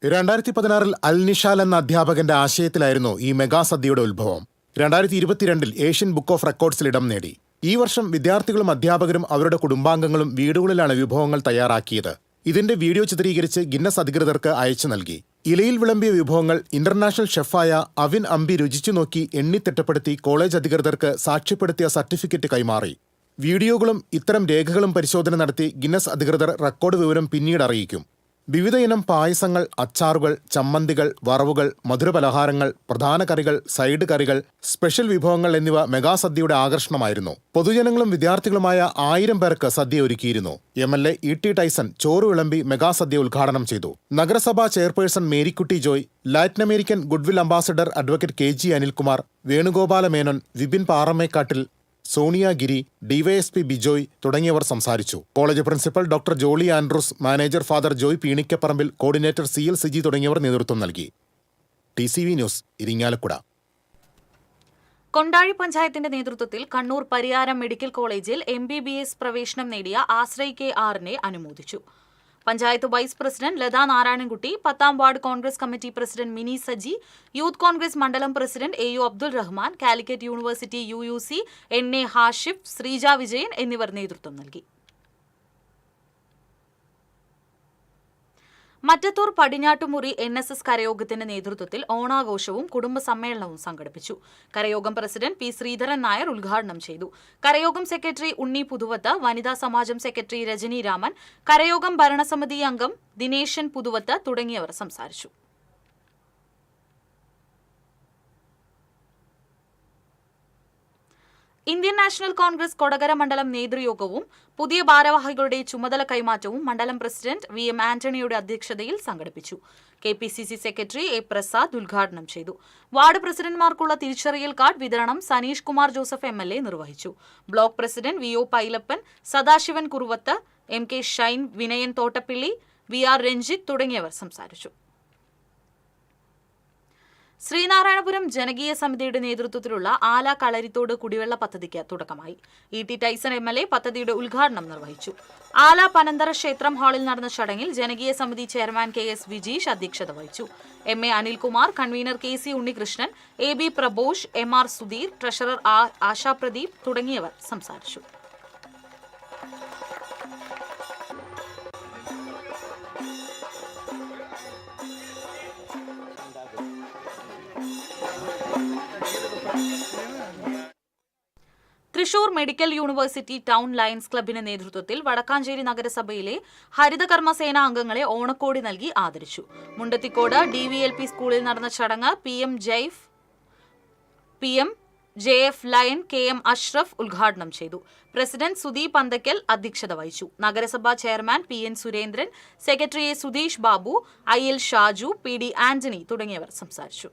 2016 അൽ നിഷാൽ എന്ന അധ്യാപകന്റെ ആശയത്തിലായിരുന്നു ഈ മെഗാ സദ്യയുടെ ഉത്ഭവം. 2022 ഏഷ്യൻ ബുക്ക് ഓഫ് റെക്കോർഡ്സിൽ ഇടം നേടി. ഈ വർഷം വിദ്യാർത്ഥികളും അധ്യാപകരും അവരുടെ കുടുംബാംഗങ്ങളും വീടുകളിലാണ് വിഭവങ്ങൾ തയ്യാറാക്കിയത്. ഇതിന്റെ വീഡിയോ ചിത്രീകരിച്ച് ഗിന്നസ് അധികൃതർക്ക് അയച്ചു നൽകി. ഇലയിൽ വിളമ്പിയ വിഭവങ്ങൾ ഇന്റർനാഷണൽ ഷെഫായ അവിൻ അംബി രുചിച്ചു നോക്കി എണ്ണിത്തിട്ടപ്പെടുത്തി കോളേജ് അധികൃതർക്ക് സാക്ഷ്യപ്പെടുത്തിയ സർട്ടിഫിക്കറ്റ് കൈമാറി. വീഡിയോകളും ഇത്തരം രേഖകളും പരിശോധന നടത്തി ഗിന്നസ് അധികൃതർ റെക്കോർഡ് വിവരം പിന്നീട് അറിയിക്കും. വിവിധ ഇനം പായസങ്ങൾ, അച്ചാറുകൾ, ചമ്മന്തികൾ, വറവുകൾ, മധുരപലഹാരങ്ങൾ, പ്രധാന കറികൾ, സൈഡ് കറികൾ, സ്പെഷ്യൽ വിഭവങ്ങൾ എന്നിവ മെഗാസദ്യയുടെ ആകർഷണമായിരുന്നു. പൊതുജനങ്ങളും വിദ്യാർത്ഥികളുമായ 1000 പേർക്ക് സദ്യ ഒരുക്കിയിരുന്നു. MLA E.T. ടൈസൺ ചോറ് വിളമ്പി മെഗാസദ്യ ഉദ്ഘാടനം ചെയ്തു. നഗരസഭാ chairperson Marykutty Joy, Latin American goodwill ambassador advocate KG Anilkumar, Venugopala Menon, Vipin Parmekkattil, Sonia Giri, DYSP Bijoy തുടങ്ങിയവർ സംസാരിച്ചു. College principal doctor Jolly Andrews, manager father Joy Peenikkaparambil, coordinator CL Siji തുടങ്ങിയവർ നേതൃത്വം നൽകി. TCV news, Irinjalakuda. കൊണ്ടാഴി പഞ്ചായത്തിന്റെ നേതൃത്വത്തിൽ കണ്ണൂർ പരിയാരം മെഡിക്കൽ കോളേജിൽ MBBS പ്രവേശനം നേടിയ ആശ്രയ് KRനെ അനുമോദിച്ചു. പഞ്ചായത്ത് വൈസ് പ്രസിഡന്റ് ലതാ നാരായണൻകുട്ടി, 10ാം ward Congress committee president Mini Saji, youth Congress മണ്ഡലം president AU Abdul Rahman, Calicut university UUC NA Hashif, Sreeja Vijayan എന്നിവർ നേതൃത്വം നൽകി. മറ്റത്തൂർ പടിഞ്ഞാട്ടുമുറി NSS കരയോഗത്തിന്റെ നേതൃത്വത്തിൽ ഓണാഘോഷവും കുടുംബസമ്മേളനവും സംഘടിപ്പിച്ചു. കരയോഗം പ്രസിഡന്റ് P. ശ്രീധരൻ നായർ ഉദ്ഘാടനം ചെയ്തു. കരയോഗം സെക്രട്ടറി ഉണ്ണി പുതുവത്ത്, വനിതാ സമാജം സെക്രട്ടറി രജനി രാമൻ, കരയോഗം ഭരണസമിതി അംഗം ദിനേശൻ പുതുവത്ത് തുടങ്ങിയവർ സംസാരിച്ചു. ഇന്ത്യൻ നാഷണൽ കോൺഗ്രസ് കൊടകര മണ്ഡലം നേതൃയോഗവും പുതിയ ഭാരവാഹികളുടെ ചുമതല കൈമാറ്റവും മണ്ഡലം പ്രസിഡന്റ് VM ആന്റണിയുടെ അധ്യക്ഷതയിൽ സംഘടിപ്പിച്ചു. KPCC secretary A. പ്രസാദ് ഉദ്ഘാടനം ചെയ്തു. വാർഡ് പ്രസിഡന്റുമാർക്കുള്ള തിരിച്ചറിയൽ കാർഡ് വിതരണം സനീഷ് കുമാർ ജോസഫ് MLA നിർവഹിച്ചു. Block president VO Pailappan, Sadasivan Kuruvath, MK Shine, Vinayan Thottappilly, VR Ranjith തുടങ്ങിയവർ സംസാരിച്ചു. ശ്രീനാരായണപുരം ജനകീയ സമിതിയുടെ നേതൃത്വത്തിലുള്ള ആല കളരിത്തോട് കുടിവെള്ള പദ്ധതിക്ക് തുടക്കമായി. E.T. ടൈസൺ MLA പദ്ധതിയുടെ ഉദ്ഘാടനം നിർവഹിച്ചു. ആല പനന്തറ ക്ഷേത്രം ഹാളിൽ നടന്ന ചടങ്ങിൽ ജനകീയ സമിതി ചെയർമാൻ KS വിജീഷ് അധ്യക്ഷത വഹിച്ചു. MA Anilkumar, convener KC Unnikrishnan, AB Prabosh, MR Sudheer, treasurer ASHA Pradeep തുടങ്ങിയവർ സംസാരിച്ചു. Thrissur medical university town lions ക്ലബിന്റെ നേതൃത്വത്തിൽ വടക്കാഞ്ചേരി നഗരസഭയിലെ ഹരിതകർമ്മസേന അംഗങ്ങളെ ഓണക്കോടി നൽകി ആദരിച്ചു. മുണ്ടത്തിക്കോട് DVLP സ്കൂളിൽ നടന്ന ചടങ്ങ് PM JF lion KM Ashraf ഉദ്ഘാടനം ചെയ്തു. പ്രസിഡന്റ് സുദീപ് പന്തക്കൽ അധ്യക്ഷത വഹിച്ചു. നഗരസഭാ chairman PN Surendran, secretary A. Sudheesh Babu, IL Shaju, PD Antony തുടങ്ങിയവർ സംസാരിച്ചു.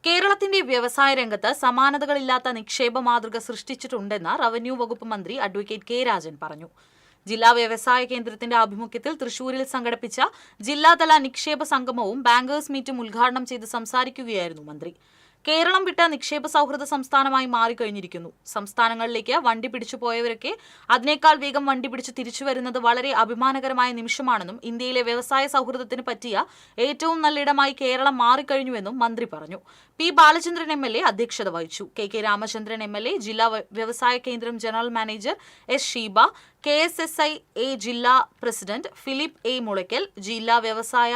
കേരളത്തിന്റെ വ്യവസായ രംഗത്ത് സമാനതകളില്ലാത്ത നിക്ഷേപ മാതൃക സൃഷ്ടിച്ചിട്ടുണ്ടെന്ന് റവന്യൂ വകുപ്പ് മന്ത്രി അഡ്വക്കേറ്റ് K. രാജൻ പറഞ്ഞു. ജില്ലാ വ്യവസായ കേന്ദ്രത്തിന്റെ ആഭിമുഖ്യത്തിൽ തൃശൂരിൽ സംഘടിപ്പിച്ച ജില്ലാതല നിക്ഷേപ സംഗമവും ബാങ്കേഴ്സ് മീറ്റും ഉദ്ഘാടനം ചെയ്ത് സംസാരിക്കുകയായിരുന്നു മന്ത്രി. കേരളം വിട്ട നിക്ഷേപ സൗഹൃദ സംസ്ഥാനമായി മാറിക്കഴിഞ്ഞിരിക്കുന്നു. സംസ്ഥാനങ്ങളിലേക്ക് വണ്ടി പിടിച്ചു പോയവരൊക്കെ അതിനേക്കാൾ വേഗം വണ്ടി പിടിച്ച് തിരിച്ചു വരുന്നത് വളരെ അഭിമാനകരമായ നിമിഷമാണെന്നും ഇന്ത്യയിലെ വ്യവസായ സൗഹൃദത്തിന് പറ്റിയ ഏറ്റവും നല്ലയിടമായി കേരളം മാറിക്കഴിഞ്ഞുവെന്നും മന്ത്രി പറഞ്ഞു. P. ബാലചന്ദ്രൻ MLA അധ്യക്ഷത വഹിച്ചു. KK രാമചന്ദ്രൻ MLA, ജില്ലാ വ്യവസായ കേന്ദ്രം general manager S. Sheeba, KSSI A ജില്ലാ പ്രസിഡന്റ് ഫിലിപ്പ് A. മുളയ്ക്കൽ, ജില്ലാ വ്യവസായ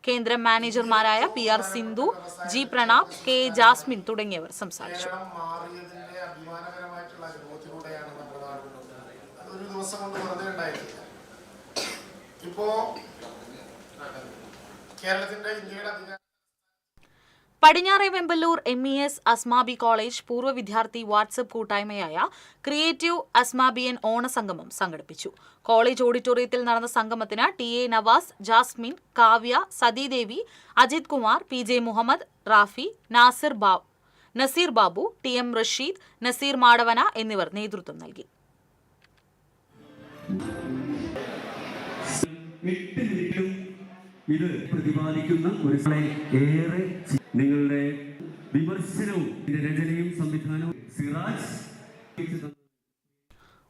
കേന്ദ്രം മാനേജർമാരായ PR Sindhu, G. Pranab, K. Jasmine തുടങ്ങിയവർ സംസാരിച്ചു. പടിഞ്ഞാറെ വെമ്പല്ലൂർ MES അസ്മാബി കോളേജ് പൂർവ്വ വിദ്യാർത്ഥി വാട്സ്ആപ്പ് കൂട്ടായ്മയായ ക്രിയേറ്റീവ് അസ്മാബിയൻ ഓണസംഗമം സംഘടിപ്പിച്ചു. കോളേജ് ഓഡിറ്റോറിയത്തിൽ നടന്ന സംഗമത്തിന് TA Navas, Jasmine, Kavya, Sathidevi, Ajith Kumar, PJ Muhammad, Rafi, Naseer Babu, TM Rasheed, Naseer Madavana എന്നിവർ നേതൃത്വം നൽകി. ഇത് പ്രതിപാദിക്കുന്ന ഒരു ഏറെ നിങ്ങളുടെ വിമർശനവും രചനയും സംവിധാനവും Siraj.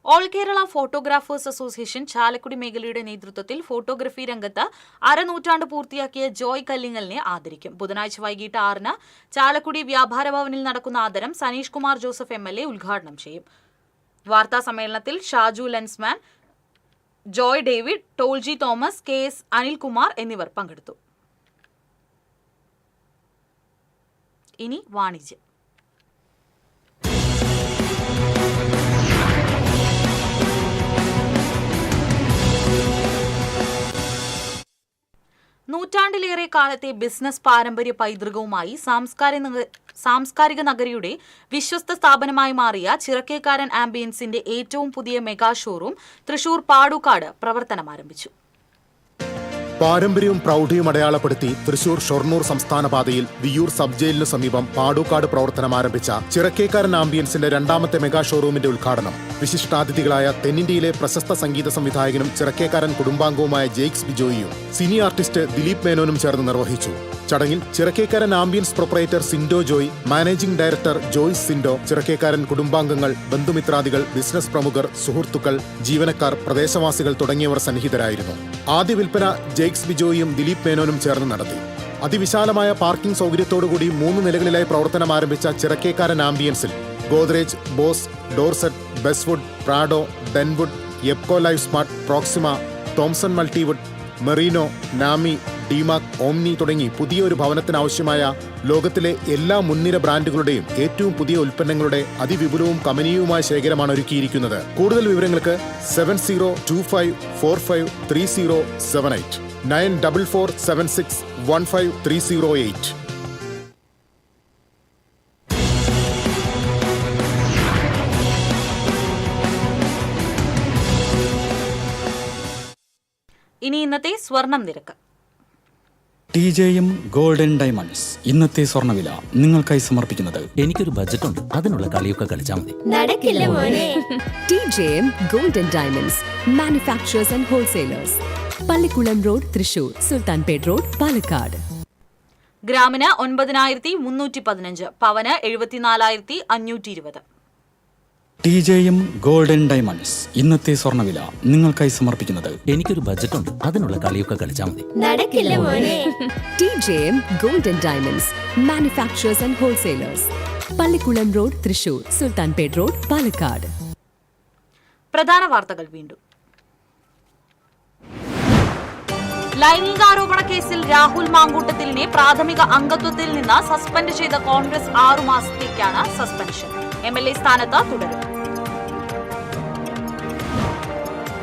All Kerala photographers association Chalakudy മേഖലയുടെ നേതൃത്വത്തിൽ ഫോട്ടോഗ്രഫി രംഗത്ത് അരനൂറ്റാണ്ട് പൂർത്തിയാക്കിയ ജോയ് കല്ലിങ്ങലിനെ ആദരിക്കും. ബുധനാഴ്ച വൈകിട്ട് 6-ന് ചാലക്കുടി വ്യാപാര ഭവനിൽ നടക്കുന്ന ആദരം സനീഷ് കുമാർ ജോസഫ് MLA ഉദ്ഘാടനം ചെയ്യും. വാർത്താ സമ്മേളനത്തിൽ Shaju Lensman, Joy David, Tolji Thomas, KS Anilkumar എന്നിവർ പങ്കെടുത്തു. ഇനി വാണിജ്യം. നൂറ്റാണ്ടിലേറെ കാലത്തെ ബിസിനസ് പാരമ്പര്യ പൈതൃകവുമായി സാംസ്കാരിക നഗരിയുടെ വിശ്വസ്ത സ്ഥാപനമായി മാറിയ ചിറക്കേക്കാരൻ ആംബിയൻസിന്റെ ഏറ്റവും പുതിയ മെഗാ ഷോറൂം തൃശൂർ പാടൂക്കാട് പ്രവർത്തനം ആരംഭിച്ചു. പാരമ്പര്യവും പ്രൗഢിയും അടയാളപ്പെടുത്തി തൃശൂർ ഷൊർണൂർ സംസ്ഥാന പാതയിൽ വിയൂർ സബ് ജയിലിനു സമീപം പാടൂക്കാട് പ്രവർത്തനം ആരംഭിച്ച ചിറക്കേക്കാരൻ ആംബിയൻസിന്റെ രണ്ടാമത്തെ മെഗാ ഷോറൂമിന്റെ ഉദ്ഘാടനം വിശിഷ്ടാതിഥികളായ തെന്നിന്ത്യയിലെ പ്രശസ്ത സംഗീത സംവിധായകനും ചിറക്കേക്കാരൻ കുടുംബാംഗവുമായ ജെയ്ക്സ് ബിജോയിയും സിനി ആർട്ടിസ്റ്റ് ദിലീപ് മേനോനും ചേർന്ന് നിർവഹിച്ചു. ചടങ്ങിൽ Chirakkekaran ambience proprietor Sindo Joy, managing director Joyce Sindo, Chirakkekaran കുടുംബാംഗങ്ങൾ, ബന്ധുമിത്രാദികൾ, ബിസിനസ് പ്രമുഖർ, സുഹൃത്തുക്കൾ, ജീവനക്കാർ, പ്രദേശവാസികൾ തുടങ്ങിയവർ സന്നിഹിതരായിരുന്നു. ആദ്യ വിൽപ്പന ജെയ്ക്സ് ബിജോയും ദിലീപ് മേനോനും ചേർന്ന് നടത്തി. അതിവിശാലമായ പാർക്കിംഗ് സൗകര്യത്തോടുകൂടി 3 നിലകളിലായി പ്രവർത്തനം ആരംഭിച്ച ചിറക്കേക്കാരൻ ആംബിയൻസിൽ Godrej, Bose, Dorset, Beswood, Prado, Denwood, Epco life smart, Proxima, Thomson multiwood, Merino, Nami, Dimac, Omni തുടങ്ങി പുതിയൊരു ഭവനത്തിനാവശ്യമായ ലോകത്തിലെ എല്ലാ മുൻനിര ബ്രാൻഡുകളുടെയും ഏറ്റവും പുതിയ ഉൽപ്പന്നങ്ങളുടെ അതിവിപുലവും കമനീയവുമായ ശേഖരമാണ് ഒരുക്കിയിരിക്കുന്നത്. കൂടുതൽ വിവരങ്ങൾക്ക് 7025453078 9447615308. ഇനി ഇന്നത്തെ സ്വർണം നിരക്ക്. TJM ഗോൾഡൻ ഡയമണ്ട്സ് ഇന്നത്തെ സ്വർണ്ണവില നിങ്ങൾക്കായി സമർപ്പിക്കുന്നത്. എനിക്കൊരു ബജറ്റ് ഉണ്ട്, അതിനുള്ള കളിയൊക്കെ കളിച്ചാൽ മതി. നടക്കില്ല മോനെ. TJM golden diamonds manufacturers and wholesalers, Pallikulam road, Thrissur, Sultanpet road, Palakkad. ഗ്രാമിന് 9315, പവന് 74520. TJM ഗോൾഡൻ ഡയമണ്ട്സ് ഇന്നത്തെ സ്വർണ്ണവില നിങ്ങൾക്കായി സമർപ്പിക്കുന്നത്. എനിക്കൊരു ബജറ്റ് ഉണ്ട്, അതിനുള്ള കളിയൊക്കെ കളിച്ചാൽ മതി. നടക്കില്ല മോനെ. TJM golden diamonds manufacturers and wholesalers, Pallikulam road, Thrissur, Sultanpet road, Palakkad. പ്രധാന വാർത്തകൾ വീണ്ടും. ലൈംഗികാരോപണ കേസിൽ രാഹുൽ മാങ്കൂട്ടത്തിലിനെ പ്രാഥമിക അംഗത്വത്തിൽ നിന്ന് സസ്പെൻഡ് ചെയ്ത കോൺഗ്രസ് 6 മാസത്തേക്കാണ് സസ്പെൻഷൻ. MLA സ്ഥാനത്ത് തുടരും.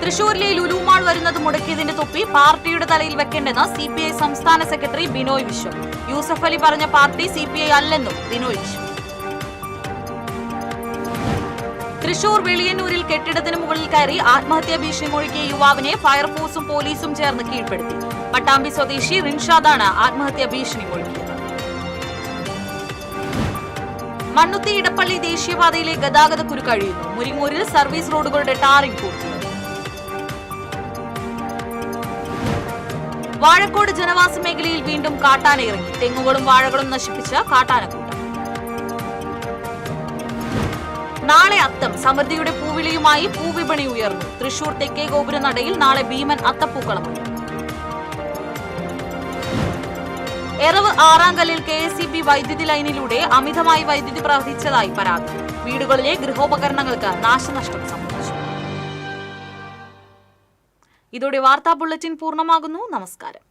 തൃശൂരിലെ ലുലു മാൾ വരുന്നത് മുടക്കിയതിന്റെ തൊപ്പി പാർട്ടിയുടെ തലയിൽ വെക്കേണ്ടെന്ന് CPI സംസ്ഥാന സെക്രട്ടറി ബിനോയ് വിശ്വം. യൂസഫ് അലി പറഞ്ഞ പാർട്ടി CPI അല്ലെന്നും ബിനോയ് വിശ്വം. തൃശൂർ വെളിയന്നൂരിൽ കെട്ടിടത്തിന് മുകളിൽ കയറി ആത്മഹത്യാ ഭീഷണി മുഴക്കിയ യുവാവിനെ ഫയർഫോഴ്സും പോലീസും ചേർന്ന് കീഴ്പ്പെടുത്തി. പട്ടാമ്പി സ്വദേശി റിൻഷാദാണ് ആത്മഹത്യാ ഭീഷണി മുഴക്കിയത്. മണ്ണുത്തി ഇടപ്പള്ളി ദേശീയപാതയിലെ ഗതാഗത കുരുക്ക് കഴിയുന്നു. മുരിങ്ങൂരിൽ സർവീസ് റോഡുകളുടെ ടാറിംഗ് പൂർത്തിയായി. വാഴക്കോട് ജനവാസ മേഖലയിൽ വീണ്ടും കാട്ടാന ഇറങ്ങി. തെങ്ങുകളും വാഴകളും നശിപ്പിച്ച കാട്ടാനക്കൂട്ടം. നാളെ അത്തം, സമൃദ്ധിയുടെ പൂവിളിയുമായി പൂവിപണി ഉയർന്നു. തൃശൂർ തെക്കേ ഗോപുരനടയിൽ നാളെ ഭീമൻ അത്തപ്പൂക്കളമുണ്ട്. എറവ് ആറാങ്കല്ലിൽ KSEB വൈദ്യുതി ലൈനിലൂടെ അമിതമായി വൈദ്യുതി പ്രവഹിച്ചതായി പരാതി. വീടുകളിലെ ഗൃഹോപകരണങ്ങൾക്ക് നാശനഷ്ടം സംഭവിച്ചു. ഇതോടെ വാർത്താ ബുള്ളറ്റിൻ പൂർണ്ണമാകുന്നു. നമസ്കാരം.